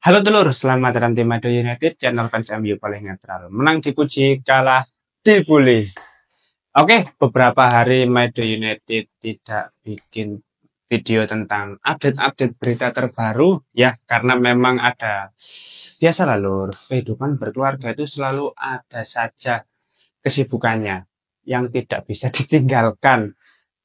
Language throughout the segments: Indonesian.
Halo dulur, selamat datang di Mado United, channel fans MU paling netral. Menang dipuji, kalah dibully. Oke, beberapa hari Mado United tidak bikin video tentang update-update berita terbaru, ya, karena memang ada, biasalah lur, kehidupan berkeluarga itu selalu ada saja kesibukannya yang tidak bisa ditinggalkan.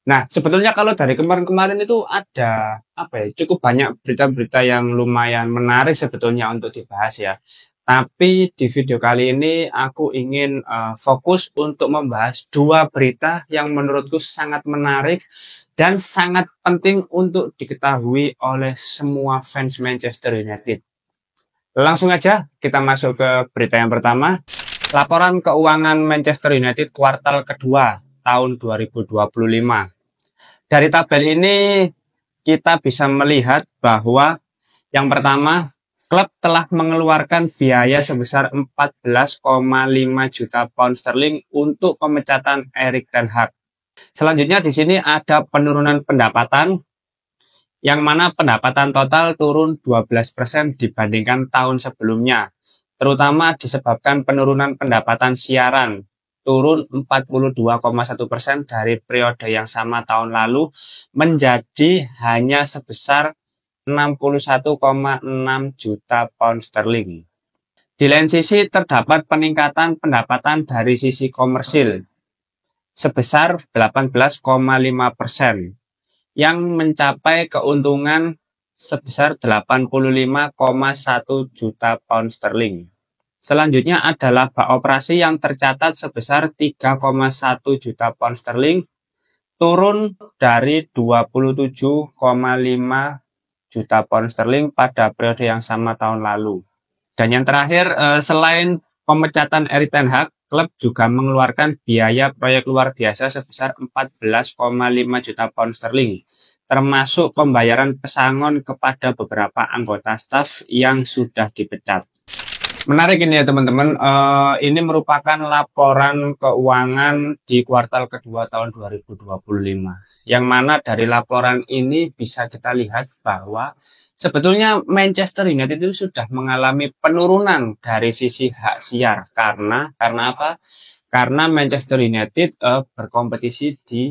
Nah, sebetulnya kalau dari kemarin-kemarin itu ada apa ya, cukup banyak berita-berita yang lumayan menarik sebetulnya untuk dibahas ya. Tapi di video kali ini aku ingin fokus untuk membahas dua berita yang menurutku sangat menarik dan sangat penting untuk diketahui oleh semua fans Manchester United. Langsung aja kita masuk ke berita yang pertama. Laporan keuangan Manchester United kuartal kedua tahun 2025. Dari tabel ini kita bisa melihat bahwa yang pertama, klub telah mengeluarkan biaya sebesar 14,5 juta pound sterling untuk pemecatan Erik ten Hag. Selanjutnya di sini ada penurunan pendapatan yang mana pendapatan total turun 12% dibandingkan tahun sebelumnya, terutama disebabkan penurunan pendapatan siaran turun 42,1% dari periode yang sama tahun lalu menjadi hanya sebesar 61,6 juta pound sterling. Di lain sisi terdapat peningkatan pendapatan dari sisi komersil sebesar 18,5% yang mencapai keuntungan sebesar 85,1 juta pound sterling. Selanjutnya adalah laba operasi yang tercatat sebesar 3,1 juta pound sterling, turun dari 27,5 juta pound sterling pada periode yang sama tahun lalu. Dan yang terakhir, selain pemecatan Erik ten Hag, klub juga mengeluarkan biaya proyek luar biasa sebesar 14,5 juta pound sterling, termasuk pembayaran pesangon kepada beberapa anggota staf yang sudah dipecat. Menarik ini ya teman-teman, ini merupakan laporan keuangan di kuartal kedua tahun 2025. Yang mana dari laporan ini bisa kita lihat bahwa sebetulnya Manchester United itu sudah mengalami penurunan dari sisi hak siar. Karena apa? Karena Manchester United berkompetisi di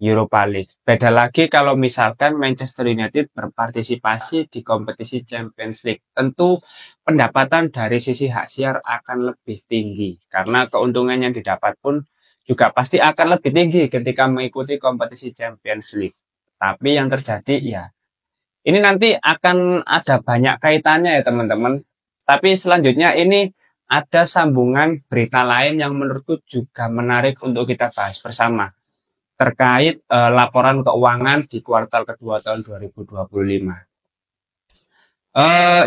Europa League. Beda lagi kalau misalkan Manchester United berpartisipasi di kompetisi Champions League. Tentu pendapatan dari sisi hak siar akan lebih tinggi. Karena keuntungan yang didapat pun juga pasti akan lebih tinggi ketika mengikuti kompetisi Champions League. Tapi yang terjadi ya, ini nanti akan ada banyak kaitannya ya teman-teman. Tapi selanjutnya ini ada sambungan berita lain yang menurutku juga menarik untuk kita bahas bersama terkait laporan keuangan di kuartal kedua tahun 2025.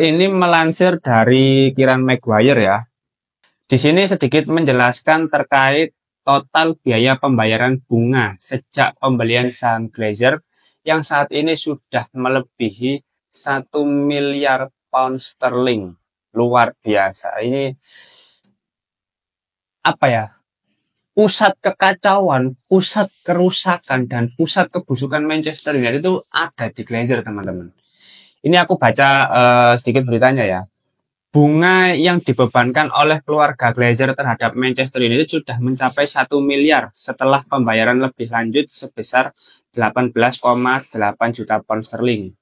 Ini melansir dari Kieran Maguire ya. Di sini sedikit menjelaskan terkait total biaya pembayaran bunga sejak pembelian saham Glazer yang saat ini sudah melebihi 1 miliar pound sterling. Luar biasa. Ini apa ya? Pusat kekacauan, pusat kerusakan, dan pusat kebusukan Manchester United itu ada di Glazer, teman-teman. Ini aku baca sedikit beritanya ya. Bunga yang dibebankan oleh keluarga Glazer terhadap Manchester United sudah mencapai 1 miliar setelah pembayaran lebih lanjut sebesar 18,8 juta pound sterling.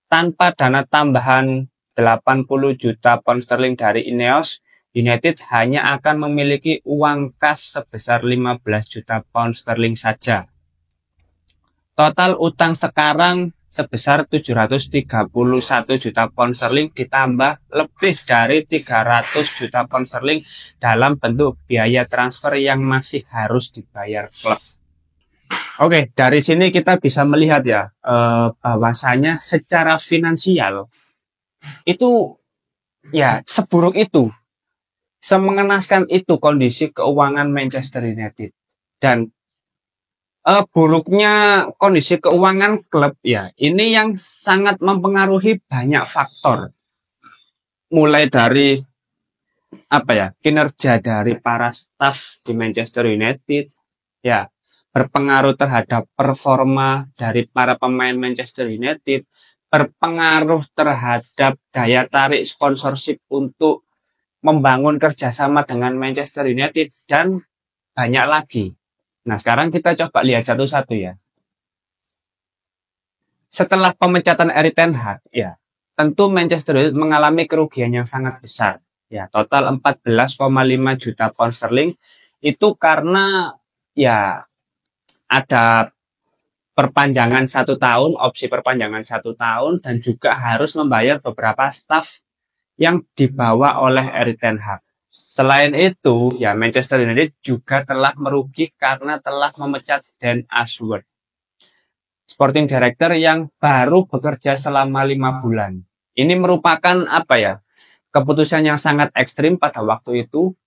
Tanpa dana tambahan 80 juta pound sterling dari Ineos, United hanya akan memiliki uang kas sebesar 15 juta pound sterling saja. Total utang sekarang sebesar 731 juta pound sterling ditambah lebih dari 300 juta pound sterling dalam bentuk biaya transfer yang masih harus dibayar klub. Oke, dari sini kita bisa melihat ya bahwasanya secara finansial itu ya seburuk itu. Semengenaskan itu kondisi keuangan Manchester United. Dan buruknya kondisi keuangan klub ya, ini yang sangat mempengaruhi banyak faktor. Mulai dari apa ya, kinerja dari para staf di Manchester United ya, berpengaruh terhadap performa dari para pemain Manchester United, berpengaruh terhadap daya tarik sponsorship untuk membangun kerjasama dengan Manchester United dan banyak lagi. Nah, sekarang kita coba lihat satu-satu ya. Setelah pemecatan Erik ten Hag, ya, tentu Manchester United mengalami kerugian yang sangat besar. Ya, total 14,5 juta pound sterling itu karena ya ada perpanjangan 1 tahun, opsi perpanjangan 1 tahun, dan juga harus membayar beberapa staf yang dibawa oleh Erik ten Hag. Selain itu, ya Manchester United juga telah merugi karena telah memecat Dan Ashworth, sporting director yang baru bekerja selama 5 bulan. Ini merupakan apa ya? Keputusan yang sangat ekstrim pada waktu itu.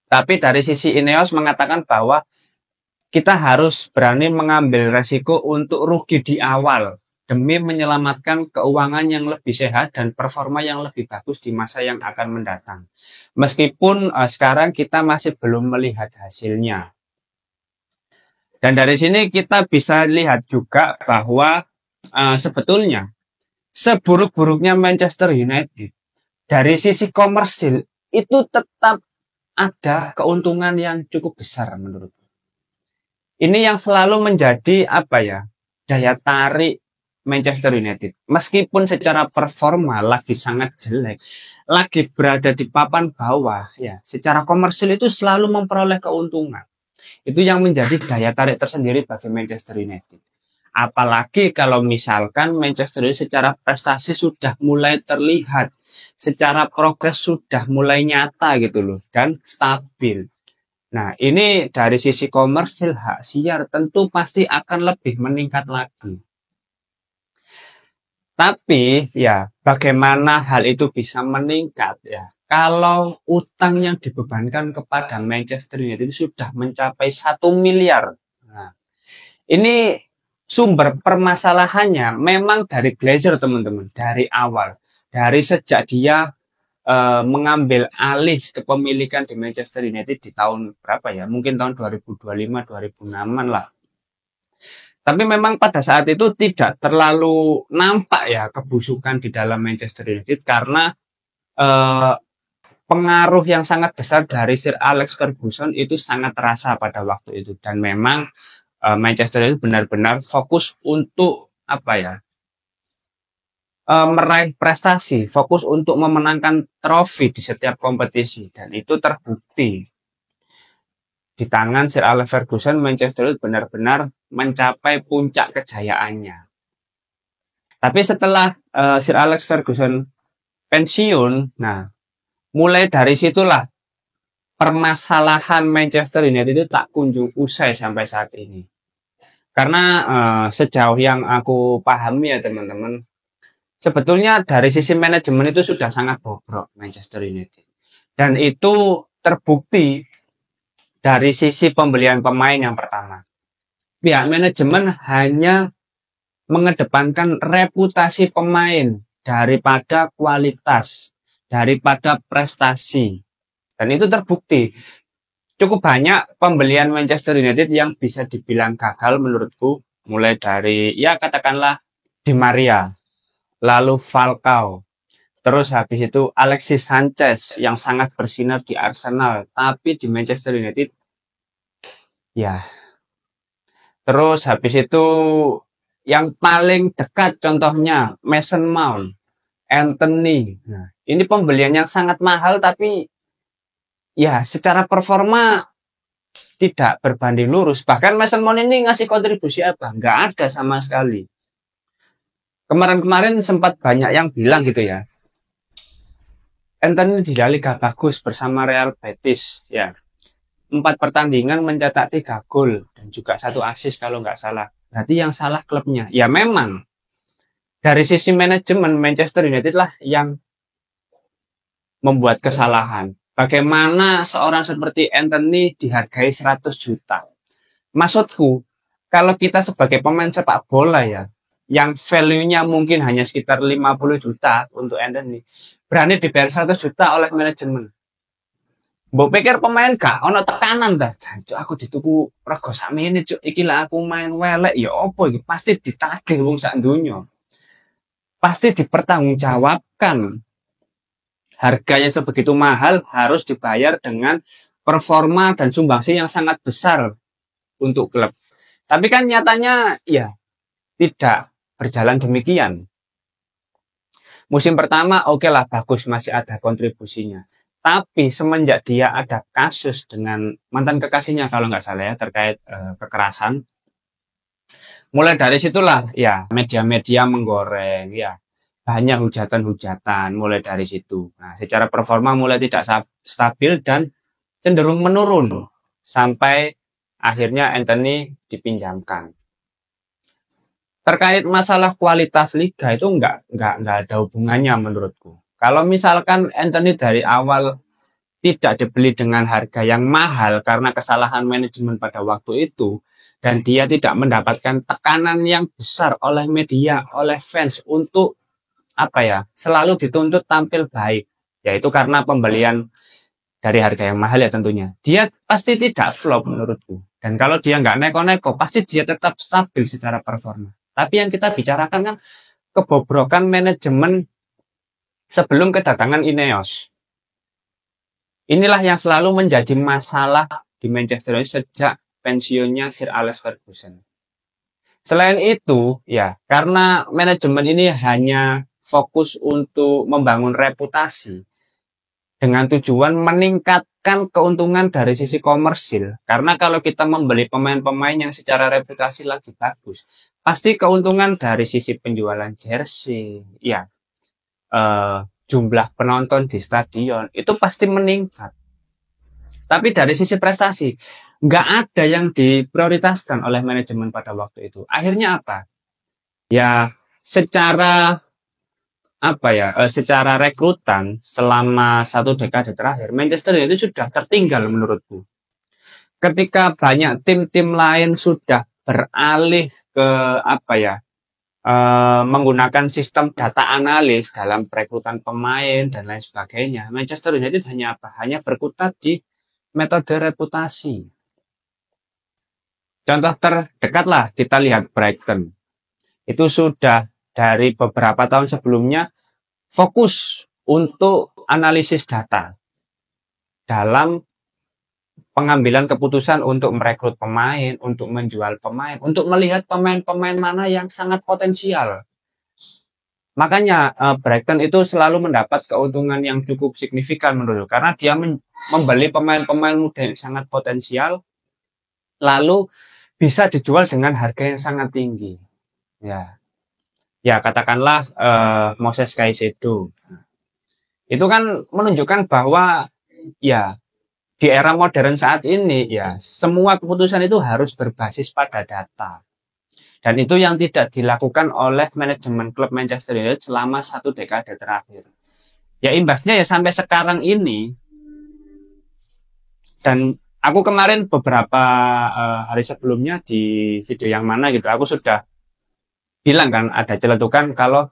Tapi dari sisi Ineos mengatakan bahwa kita harus berani mengambil resiko untuk rugi di awal demi menyelamatkan keuangan yang lebih sehat dan performa yang lebih bagus di masa yang akan mendatang. Meskipun sekarang kita masih belum melihat hasilnya. Dan dari sini kita bisa lihat juga bahwa sebetulnya seburuk-buruknya Manchester United, dari sisi komersil itu tetap ada keuntungan yang cukup besar menurutku. Ini yang selalu menjadi apa ya, daya tarik Manchester United. Meskipun secara performa lagi sangat jelek, lagi berada di papan bawah, ya, secara komersil itu selalu memperoleh keuntungan. Itu yang menjadi daya tarik tersendiri bagi Manchester United. Apalagi kalau misalkan Manchester United secara prestasi sudah mulai terlihat, secara progres sudah mulai nyata gitu loh, dan stabil. Nah, ini dari sisi komersil hak siar tentu pasti akan lebih meningkat lagi. Tapi ya, bagaimana hal itu bisa meningkat ya? Kalau utang yang dibebankan kepada Manchester United sudah mencapai 1 miliar. Nah, ini sumber permasalahannya memang dari Glazer, teman-teman, dari awal. Dari sejak dia mengambil alih kepemilikan di Manchester United di tahun berapa ya? Mungkin tahun 2025-2026 lah. Tapi memang pada saat itu tidak terlalu nampak ya kebusukan di dalam Manchester United karena pengaruh yang sangat besar dari Sir Alex Ferguson itu sangat terasa pada waktu itu. Dan memang Manchester United benar-benar fokus untuk apa ya? Meraih prestasi, fokus untuk memenangkan trofi di setiap kompetisi, dan itu terbukti di tangan Sir Alex Ferguson. Manchester United benar-benar mencapai puncak kejayaannya. Tapi setelah Sir Alex Ferguson pensiun, nah mulai dari situlah permasalahan Manchester United itu tak kunjung usai sampai saat ini. Karena sejauh yang aku pahami ya teman-teman, sebetulnya dari sisi manajemen itu sudah sangat bobrok Manchester United. Dan itu terbukti dari sisi pembelian pemain yang pertama. Pihak manajemen hanya mengedepankan reputasi pemain daripada kualitas, daripada prestasi. Dan itu terbukti. Cukup banyak pembelian Manchester United yang bisa dibilang gagal menurutku. Mulai dari, ya katakanlah, Di Maria, lalu Falcao, terus habis itu Alexis Sanchez yang sangat bersinar di Arsenal, tapi di Manchester United ya. Terus habis itu yang paling dekat contohnya Mason Mount, Anthony. Nah, ini pembelian yang sangat mahal tapi ya secara performa tidak berbanding lurus. Bahkan Mason Mount ini ngasih kontribusi apa? Nggak ada sama sekali. Kemarin-kemarin sempat banyak yang bilang gitu ya, Anthony di La Liga bagus bersama Real Betis ya. 4 pertandingan mencetak 3 gol dan juga 1 assist kalau nggak salah. Berarti yang salah klubnya. Ya memang dari sisi manajemen Manchester United lah yang membuat kesalahan. Bagaimana seorang seperti Anthony dihargai 100 juta? Maksudku, kalau kita sebagai pemain sepak bola ya, yang value-nya mungkin hanya sekitar 50 juta untuk Anthony, berani dibayar 100 juta oleh manajemen. Mbok pikir pemain gak ono tekanan dah. Jancuk aku dituku rego sakmene cuk, iki lah aku main welek ya opo iki, pasti ditagih wong sak donya. pasti dipertanggungjawabkan. Harganya sebegitu mahal harus dibayar dengan performa dan sumbangsi yang sangat besar untuk klub. Tapi kan nyatanya ya tidak berjalan demikian. Musim pertama oke lah, bagus, masih ada kontribusinya. Tapi semenjak dia ada kasus dengan mantan kekasihnya kalau nggak salah ya, terkait kekerasan, mulai dari situlah ya media-media menggoreng ya, banyak hujatan-hujatan mulai dari situ. Nah, secara performa mulai tidak stabil dan cenderung menurun sampai akhirnya Anthony dipinjamkan. Terkait masalah kualitas liga itu nggak ada hubungannya menurutku. Kalau misalkan Anthony dari awal tidak dibeli dengan harga yang mahal karena kesalahan manajemen pada waktu itu, dan dia tidak mendapatkan tekanan yang besar oleh media, oleh fans untuk selalu dituntut tampil baik, yaitu karena pembelian dari harga yang mahal ya tentunya, dia pasti tidak flop menurutku. Dan kalau dia nggak neko-neko, pasti dia tetap stabil secara performa. Tapi yang kita bicarakan kan kebobrokan manajemen sebelum kedatangan Ineos. Inilah yang selalu menjadi masalah di Manchester United sejak pensiunnya Sir Alex Ferguson. Selain itu, ya karena manajemen ini hanya fokus untuk membangun reputasi dengan tujuan meningkatkan keuntungan dari sisi komersil. Karena kalau kita membeli pemain-pemain yang secara reputasi lagi bagus, pasti keuntungan dari sisi penjualan jersey, ya jumlah penonton di stadion itu pasti meningkat. Tapi dari sisi prestasi, nggak ada yang diprioritaskan oleh manajemen pada waktu itu. Akhirnya apa? Ya secara secara rekrutan selama 1 dekade terakhir, Manchester United sudah tertinggal menurutku. Ketika banyak tim-tim lain sudah beralih ke menggunakan sistem data analis dalam perekrutan pemain dan lain sebagainya, Manchester United hanya berkutat di metode reputasi. Contoh terdekat lah, kita lihat Brighton. Itu sudah dari beberapa tahun sebelumnya fokus untuk analisis data dalam pengambilan keputusan untuk merekrut pemain, untuk menjual pemain, untuk melihat pemain-pemain mana yang sangat potensial. Makanya Brighton itu selalu mendapat keuntungan yang cukup signifikan menurut, karena dia membeli pemain-pemain muda yang sangat potensial, lalu bisa dijual dengan harga yang sangat tinggi. Ya katakanlah Moses Caicedo. Itu kan menunjukkan bahwa ya di era modern saat ini ya semua keputusan itu harus berbasis pada data. Dan itu yang tidak dilakukan oleh manajemen klub Manchester United selama 1 dekade terakhir. Ya imbasnya ya sampai sekarang ini. Dan aku kemarin beberapa hari sebelumnya di video yang mana gitu, aku sudah bilang kan, ada celetukan kalau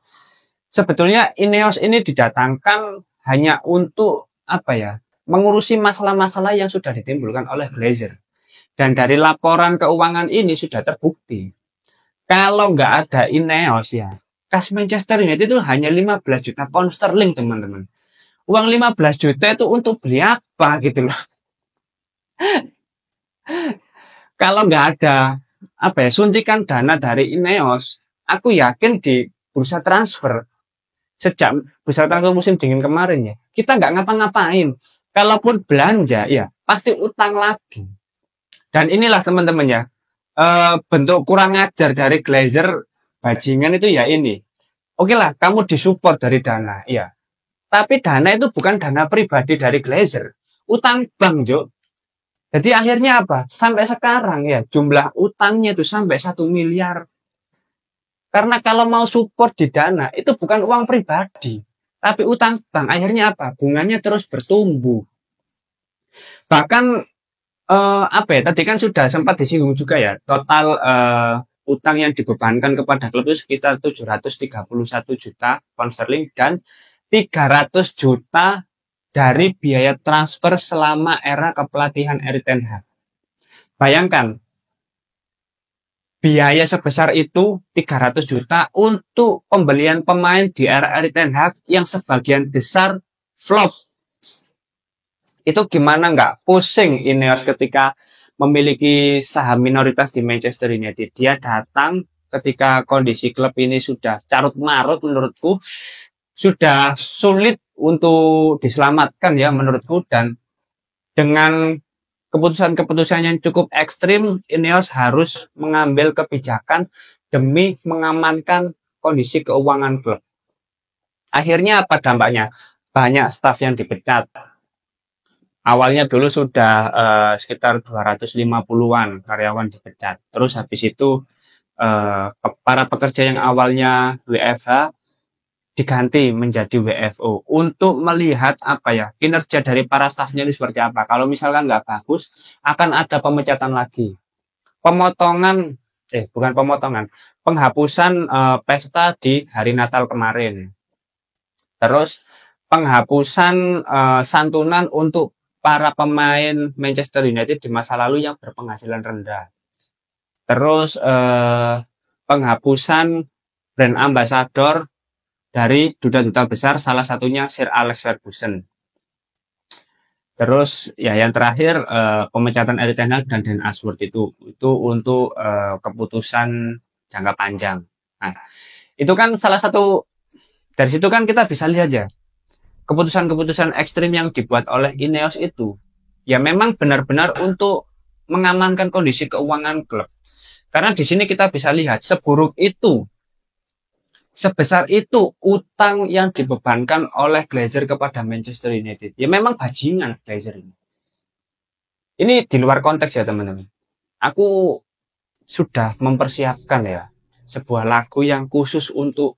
sebetulnya Ineos ini didatangkan hanya untuk mengurusi masalah-masalah yang sudah ditimbulkan oleh Glazer. Dan dari laporan keuangan ini sudah terbukti. Kalau nggak ada Ineos ya, kas Manchester United itu hanya 15 juta pound sterling, teman-teman. Uang 15 juta itu untuk beli apa gitu loh. Kalau nggak ada suntikan dana dari Ineos, aku yakin di bursa transfer sejak bursa transfer musim dingin kemarin ya, kita nggak ngapa-ngapain. Kalaupun belanja ya pasti utang lagi. Dan inilah teman-teman ya, bentuk kurang ajar dari Glazer bajingan itu ya ini. Oke lah, kamu disupport dari dana, ya. Tapi dana itu bukan dana pribadi dari Glazer, utang bank, Jo. Jadi akhirnya apa? Sampai sekarang ya jumlah utangnya itu sampai 1 miliar. Karena kalau mau support di dana itu bukan uang pribadi, tapi utang bank. Akhirnya apa? Bunganya terus bertumbuh. Bahkan tadi kan sudah sempat disinggung juga ya, total utang yang dibebankan kepada klub itu sekitar 731 juta pound sterling dan 300 juta dari biaya transfer selama era kepelatihan Erik ten Hag. Bayangkan, biaya sebesar itu 300 juta untuk pembelian pemain di era Erik ten Hag yang sebagian besar flop. Itu gimana nggak pusing Ineos ketika memiliki saham minoritas di Manchester United? Dia datang ketika kondisi klub ini sudah carut marut, menurutku sudah sulit untuk diselamatkan ya menurutku, dan dengan keputusan-keputusan yang cukup ekstrim, Ineos harus mengambil kebijakan demi mengamankan kondisi keuangan klub. Akhirnya apa dampaknya? Banyak staf yang dipecat. Awalnya dulu sudah sekitar 250-an karyawan dipecat. Terus habis itu para pekerja yang awalnya WFH diganti menjadi WFO untuk melihat apa ya kinerja dari para stafnya ini seperti apa. Kalau misalkan nggak bagus, akan ada pemecatan lagi, pemotongan, bukan pemotongan, penghapusan pesta di hari Natal kemarin. Terus penghapusan santunan untuk para pemain Manchester United di masa lalu yang berpenghasilan rendah. Terus penghapusan brand ambassador dari duta-duta besar, salah satunya Sir Alex Ferguson. Terus ya yang terakhir pemecatan Erik ten Hag dan Dan Ashworth itu untuk keputusan jangka panjang. Nah, itu kan salah satu, dari situ kan kita bisa lihat ya keputusan-keputusan ekstrim yang dibuat oleh Ineos itu ya memang benar-benar untuk mengamankan kondisi keuangan klub. Karena di sini kita bisa lihat seburuk itu, sebesar itu utang yang dibebankan oleh Glazer kepada Manchester United. Ya memang bajingan Glazer ini. Ini di luar konteks ya teman-teman. Aku sudah mempersiapkan ya sebuah lagu yang khusus untuk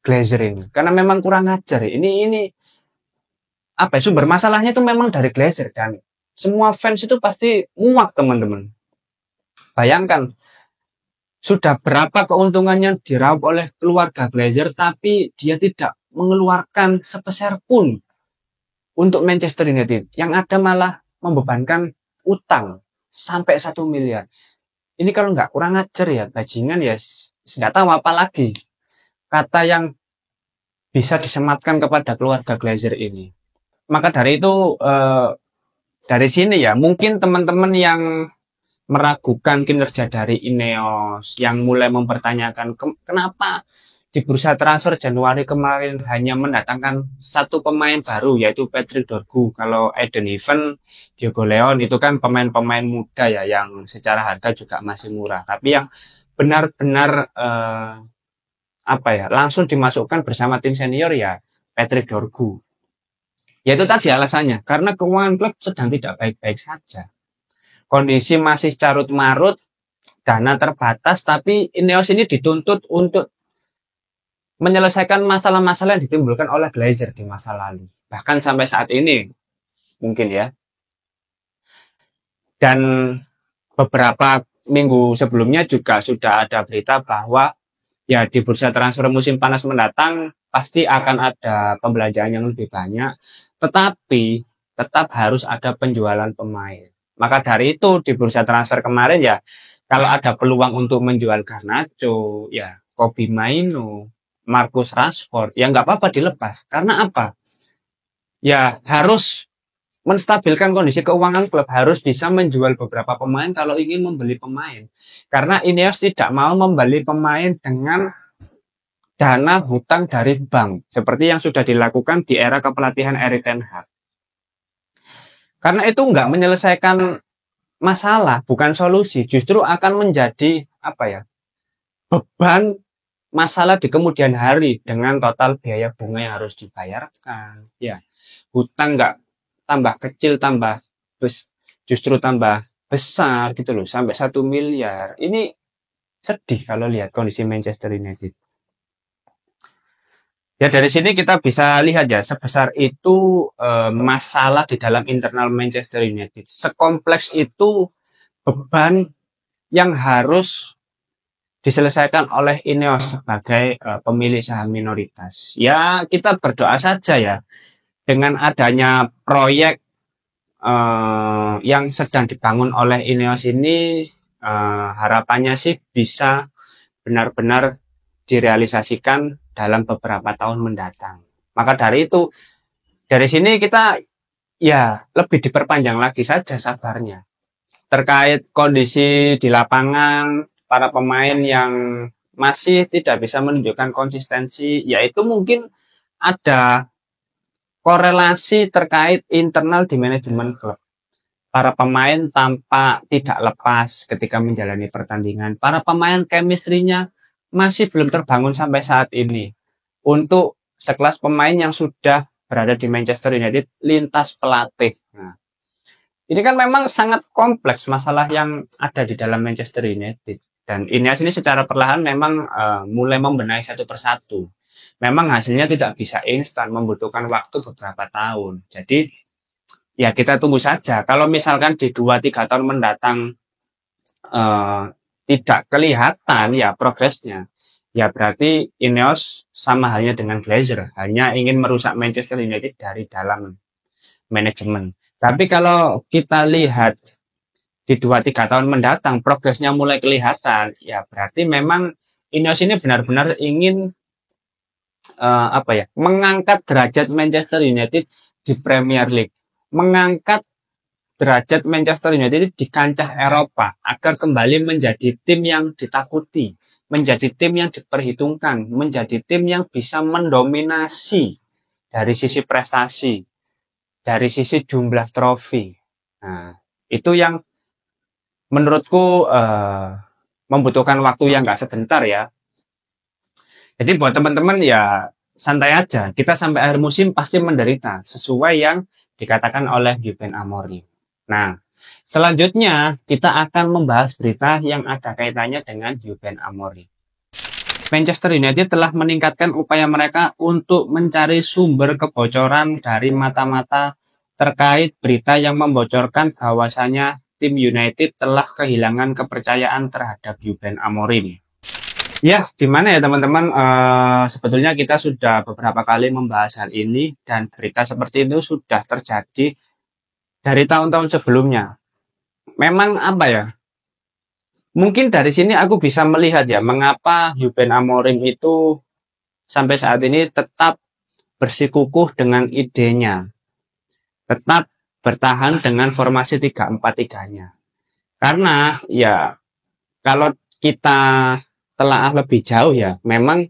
Glazer ini. Karena memang kurang ajar. Ini apa ya, sumber masalahnya itu memang dari Glazer, dan semua fans itu pasti muak teman-teman. Bayangkan sudah berapa keuntungan yang diraup oleh keluarga Glazer, tapi dia tidak mengeluarkan sepeser pun untuk Manchester United. Yang ada malah membebankan utang sampai 1 miliar. Ini kalau nggak kurang ajar ya, bajingan ya, nggak tahu apa lagi kata yang bisa disematkan kepada keluarga Glazer ini. Maka dari itu, dari sini ya, mungkin teman-teman yang meragukan kinerja dari Ineos, yang mulai mempertanyakan kenapa di bursa transfer Januari kemarin hanya mendatangkan satu pemain baru, yaitu Patrick Dorgu. Kalau Eden Heaven, Diogo Leon itu kan pemain-pemain muda ya, yang secara harga juga masih murah. Tapi yang benar-benar apa ya langsung dimasukkan bersama tim senior ya Patrick Dorgu. Yaitu tadi alasannya, karena keuangan klub sedang tidak baik-baik saja. Kondisi masih carut marut, dana terbatas, tapi Ineos ini dituntut untuk menyelesaikan masalah-masalah yang ditimbulkan oleh Glazer di masa lalu. Bahkan sampai saat ini mungkin ya. Dan beberapa minggu sebelumnya juga sudah ada berita bahwa ya di bursa transfer musim panas mendatang pasti akan ada pembelanjaan yang lebih banyak, tetapi tetap harus ada penjualan pemain. Maka dari itu di bursa transfer kemarin ya, kalau ada peluang untuk menjual Garnacho, ya Kobbie Mainoo, Marcus Rashford, ya nggak apa-apa dilepas. Karena apa? Ya harus menstabilkan kondisi keuangan klub, harus bisa menjual beberapa pemain kalau ingin membeli pemain. Karena Ineos tidak mau membeli pemain dengan dana hutang dari bank, seperti yang sudah dilakukan di era kepelatihan Erik ten Hag. Karena itu nggak menyelesaikan masalah, bukan solusi, justru akan menjadi apa ya, beban masalah di kemudian hari dengan total biaya bunga yang harus dibayarkan. Ya, hutang nggak tambah kecil, justru tambah besar gitu loh, sampai 1 miliar. Ini sedih kalau lihat kondisi Manchester United. Ya dari sini kita bisa lihat ya, sebesar itu masalah di dalam internal Manchester United. Sekompleks itu beban yang harus diselesaikan oleh Ineos sebagai pemilik saham minoritas. Ya kita berdoa saja ya, dengan adanya proyek yang sedang dibangun oleh Ineos ini harapannya sih bisa benar-benar direalisasikan dalam beberapa tahun mendatang. Maka dari itu, dari sini kita ya lebih diperpanjang lagi saja sabarnya. Terkait kondisi di lapangan, para pemain yang masih tidak bisa menunjukkan konsistensi, yaitu mungkin ada korelasi terkait internal di manajemen klub. Para pemain tampak tidak lepas ketika menjalani pertandingan. Para pemain chemistry-nya masih belum terbangun sampai saat ini. Untuk sekelas pemain yang sudah berada di Manchester United lintas pelatih. Nah, ini kan memang sangat kompleks masalah yang ada di dalam Manchester United. Dan ini secara perlahan memang mulai membenahi satu persatu. Memang hasilnya tidak bisa instan, membutuhkan waktu beberapa tahun. Jadi ya kita tunggu saja. Kalau misalkan di 2-3 tahun mendatang tidak kelihatan ya progresnya, ya berarti Ineos sama halnya dengan Glazer, hanya ingin merusak Manchester United dari dalam manajemen. Tapi kalau kita lihat di 2-3 tahun mendatang progresnya mulai kelihatan, ya berarti memang Ineos ini benar-benar ingin mengangkat derajat Manchester United di Premier League, mengangkat derajat Manchester United di kancah Eropa agar kembali menjadi tim yang ditakuti, menjadi tim yang diperhitungkan, menjadi tim yang bisa mendominasi dari sisi prestasi, dari sisi jumlah trofi. Nah, itu yang menurutku membutuhkan waktu yang gak sebentar ya. Jadi buat teman-teman ya santai aja, kita sampai akhir musim pasti menderita sesuai yang dikatakan oleh Ruben Amorim. Nah, selanjutnya kita akan membahas berita yang ada kaitannya dengan Ruben Amorim. Manchester United telah meningkatkan upaya mereka untuk mencari sumber kebocoran dari mata-mata terkait berita yang membocorkan bahwasanya tim United telah kehilangan kepercayaan terhadap Ruben Amorim. Ya, gimana ya teman-teman, sebetulnya kita sudah beberapa kali membahas hal ini dan berita seperti itu sudah terjadi dari tahun-tahun sebelumnya. Memang apa ya, mungkin dari sini aku bisa melihat ya mengapa Ruben Amorim itu sampai saat ini tetap bersikukuh dengan idenya, tetap bertahan dengan formasi 3-4-3-nya. Karena ya kalau kita telaah lebih jauh ya, memang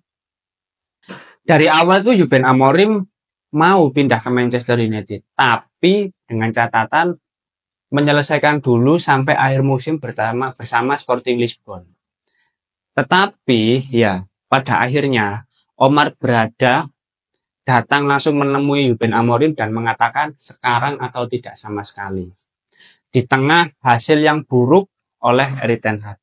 dari awal tuh Ruben Amorim mau pindah ke Manchester United, tapi dengan catatan menyelesaikan dulu sampai akhir musim bersama Sporting Lisbon. Tetapi ya pada akhirnya Omar Berada datang langsung menemui Ruben Amorim dan mengatakan sekarang atau tidak sama sekali. Di tengah hasil yang buruk oleh Erik ten Hag.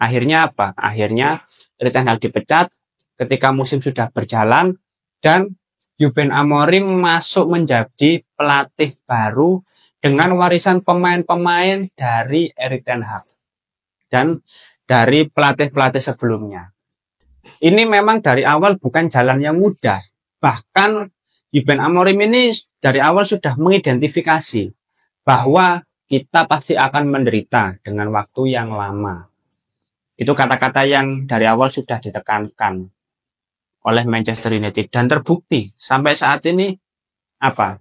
Akhirnya apa? Akhirnya Erik ten Hag dipecat ketika musim sudah berjalan dan Ruben Amorim masuk menjadi pelatih baru dengan warisan pemain-pemain dari Erik ten Hag dan dari pelatih-pelatih sebelumnya. Ini memang dari awal bukan jalan yang mudah. Bahkan Ruben Amorim ini dari awal sudah mengidentifikasi bahwa kita pasti akan menderita dengan waktu yang lama. Itu kata-kata yang dari awal sudah ditekankan oleh Manchester United dan terbukti sampai saat ini apa?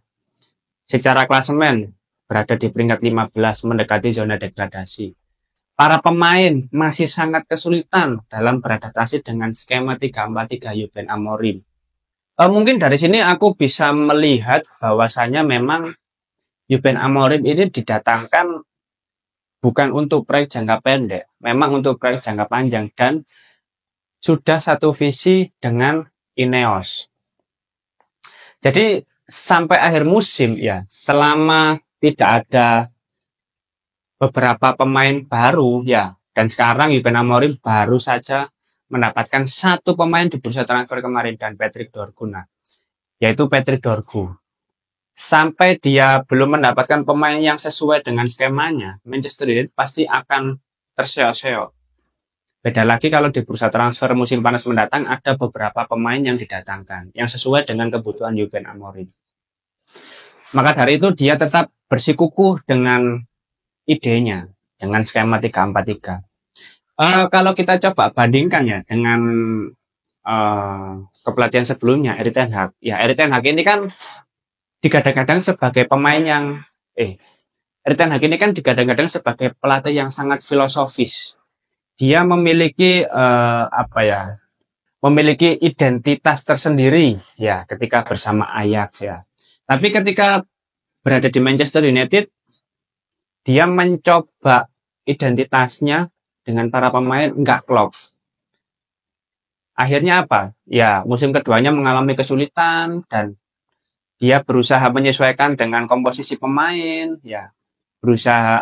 Secara klasemen berada di peringkat 15 mendekati zona degradasi. Para pemain masih sangat kesulitan dalam beradaptasi dengan skema 3-4-3 Ruben Amorim. Mungkin dari sini aku bisa melihat bahwasanya memang Ruben Amorim ini didatangkan bukan untuk proyek jangka pendek, memang untuk proyek jangka panjang dan sudah satu visi dengan Ineos. Jadi sampai akhir musim ya, selama tidak ada beberapa pemain baru ya, dan sekarang Ruben Amorim baru saja mendapatkan satu pemain di bursa transfer kemarin dan Patrick Dorgu, yaitu Patrick Dorgu. Sampai dia belum mendapatkan pemain yang sesuai dengan skemanya, Manchester United pasti akan terseok-seok. Beda lagi kalau di bursa transfer musim panas mendatang ada beberapa pemain yang didatangkan yang sesuai dengan kebutuhan Ruben Amorim. Maka dari itu dia tetap bersikukuh dengan idenya. dengan skema 3-4-3. Kalau kita coba bandingkan ya dengan kepelatihan sebelumnya, Erik ten Hag. Ya, Erik ten Hag ini kan digadang-gadang sebagai pemain yang Erik ten Hag ini kan digadang-gadang sebagai pelatih yang sangat filosofis. Dia memiliki memiliki identitas tersendiri ya ketika bersama Ajax ya. Tapi ketika berada di Manchester United, dia mencoba identitasnya dengan para pemain nggak klop. Akhirnya apa? Ya, musim keduanya mengalami kesulitan dan dia berusaha menyesuaikan dengan komposisi pemain, ya. Berusaha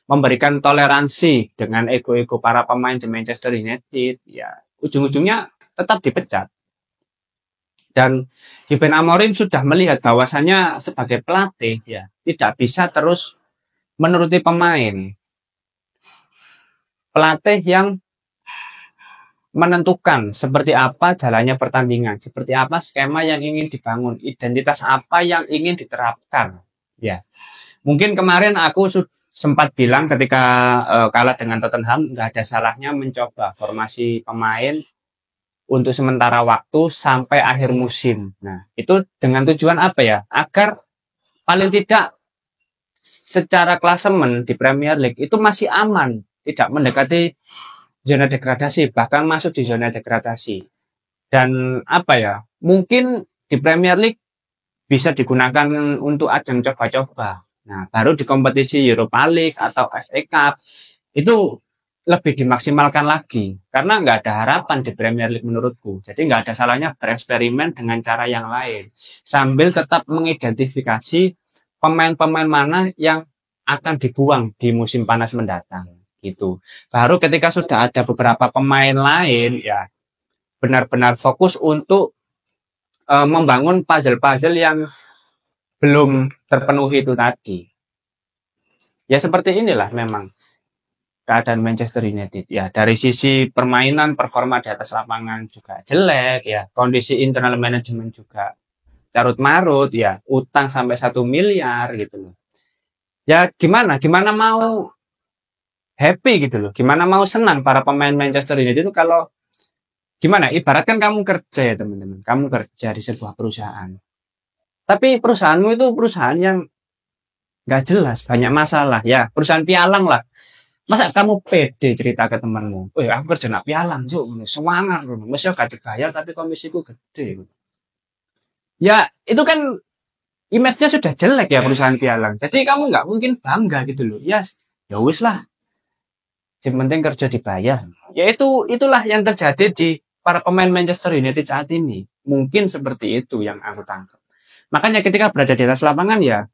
memberikan toleransi dengan ego-ego para pemain di Manchester United, ya. Ujung-ujungnya tetap dipecat. Dan Ruben Amorim sudah melihat bahwasannya sebagai pelatih, ya, tidak bisa terus menuruti pemain. Pelatih yang menentukan seperti apa jalannya pertandingan, seperti apa skema yang ingin dibangun, identitas apa yang ingin diterapkan. Ya, mungkin kemarin aku sempat bilang ketika kalah dengan Tottenham, nggak ada salahnya mencoba formasi pemain untuk sementara waktu sampai akhir musim. Nah, itu dengan tujuan apa ya? Agar paling tidak secara klasemen di Premier League itu masih aman, tidak mendekati zona degradasi, bahkan masuk di zona degradasi. Dan mungkin di Premier League bisa digunakan untuk ajang coba-coba. Nah, baru di kompetisi Europa League atau FA Cup itu lebih dimaksimalkan lagi. Karena nggak ada harapan di Premier League menurutku. Jadi nggak ada salahnya bereksperimen dengan cara yang lain. Sambil tetap mengidentifikasi pemain-pemain mana yang akan dibuang di musim panas mendatang. Gitu. Baru ketika sudah ada beberapa pemain lain, ya benar-benar fokus untuk membangun puzzle-puzzle yang belum terpenuhi itu tadi. Ya seperti inilah memang keadaan Manchester United. Ya dari sisi permainan, performa di atas lapangan juga jelek, ya kondisi internal manajemen juga carut marut, ya utang sampai 1 miliar gitu loh. Ya gimana mau happy gitu loh. Gimana mau senang para pemain Manchester United itu kalau gimana? Ibaratkan kamu kerja ya teman-teman. Kamu kerja di sebuah perusahaan. Tapi perusahaanmu itu perusahaan yang nggak jelas, banyak masalah. Ya perusahaan pialang lah. Masa kamu pede cerita ke temanmu? Aku kerja nak pialang, Cuk. Semangat, mesti gak dibayar tapi komisiku gede. Ya itu kan image-nya sudah jelek ya perusahaan pialang. Jadi kamu nggak mungkin bangga gitu loh. Ya wis lah. Yang penting kerja dibayar. Itulah yang terjadi di para pemain Manchester United saat ini. Mungkin seperti itu yang aku tangkap. Makanya ketika berada di atas lapangan ya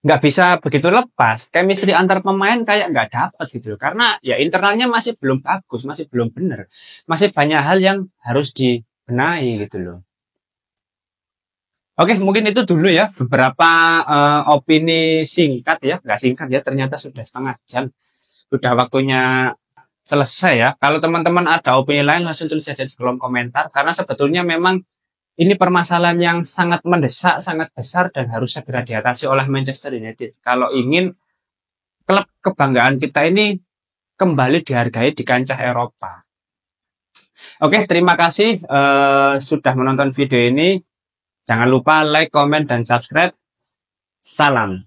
nggak bisa begitu lepas. Chemistry antar pemain kayak nggak dapat gitu. Karena ya internalnya masih belum bagus, masih belum benar. Masih banyak hal yang harus dibenahi gitu loh. Oke, mungkin itu dulu ya beberapa opini singkat ya. Nggak singkat ya, ternyata sudah setengah jam. Sudah waktunya selesai ya. Kalau teman-teman ada opini lain langsung tulis saja di kolom komentar. Karena sebetulnya memang ini permasalahan yang sangat mendesak, sangat besar dan harus segera diatasi oleh Manchester United. Kalau ingin klub kebanggaan kita ini kembali dihargai di kancah Eropa. Oke, terima kasih sudah menonton video ini. Jangan lupa like, komen, dan subscribe. Salam.